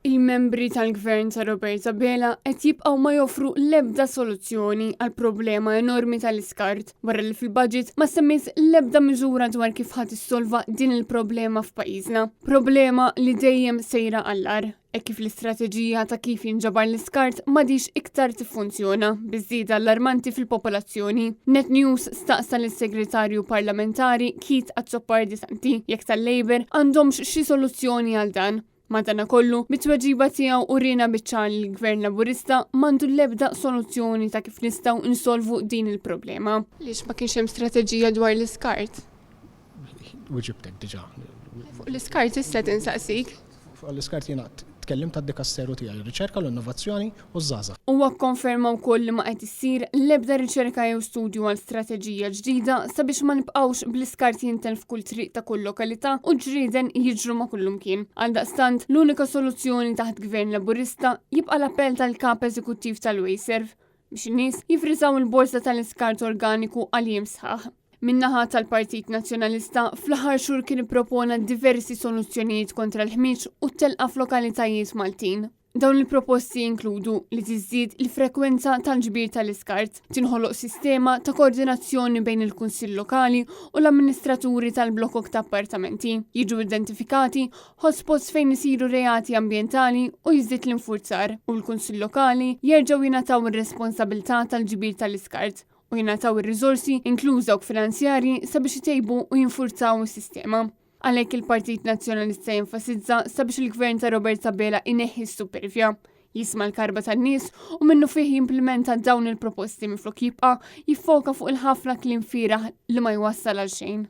Il-membri tal-gvern ta' Robert Sabela qed jibqgħu ma joffru l-ebda soluzzjoni għal problema enormi tal-iskart wara li fil-budget ma semmis l-ebda miżura dwar kif ħadd issolva din il-problema f'pajjiżna. Problema li dejjem sejra għall-ar. Kif l-istrateġija ta' kif jinġabar l-iskart m'għadix iktar tiffunzjona biżżieda allarmanti fil-popolazzjoni. Net News staqsa lis-segretarju parlamentari Keith Azzopardi jekk tal-Labor għandhomx xi soluzzjoni għal dan. Madankollu, bit-tweġiba tiegħu urina biċċar li l-Gvern Laburista m'għandu l-ebda soluzzjoni ta' kif nistgħu insolvu din il-problema. Liex ma kienx hemm strateġija dwar l-iskart? Uġibtek diġà. Fuq l-iskart issa tinsaqsik. Fuq l-iskart jiena tkellimt għad-dikasseru tiegħi, riċerka l-innovazzjoni u żgħażagħ. Huwa kkonferma wkoll li ma qed issir l-ebda riċerka jew studju għal strateġija ġdida sabiex ma nibqgħux bl-iskart jintelf f'kull triq ta' kull lokalità u ġrieden jiġru ma' kullumkien. Għaldaqstant l-unika soluzzjoni taħt Gvern Laburista jibqa' l-appell tal-kap eżekuttiv tal-Wayserv biex in-nies jifriżaw il-borsa tal-iskart organiku għal jiem sħaħ. Min-naħa tal-Partit Nazzjonalista fl-aħħar xhur kien ippropona diversi soluzzjonijiet kontra l-ħmiġ u telqa f'lokalitajiet Maltin. Dawn il-proposti jinkludu li tiżdied il-frekwenza tal-ġbir tal-iskart, tinħoloq sistema ta' koordinazzjoni bejn il-kunsill lokali u l-amministraturi tal-blokok ta' appartamenti, jiġu identifikati hotspots fejn isiru reati ambjentali u jiżdied l-infurzar u l-kunsill lokali jerġgħu jingħataw ir-responsabilità tal-ġbir tal-iskart u jingħataw ir-riżorsi inkluż dawk finanzjarji sabiex itejbu u jinfurzaw is-sistema. Għalhekk il-Partit Nazzjonalista jenfasizza sabiex il-Gvern ta' Robert Sabela ineħħi s-supervja, jisma' l-karba tan-nies u minnu fih jimplementa dawn il-proposti minflok jibqa' jiffoka fuq il-ħafna kliem fieraħ li ma jwassal għal xejn.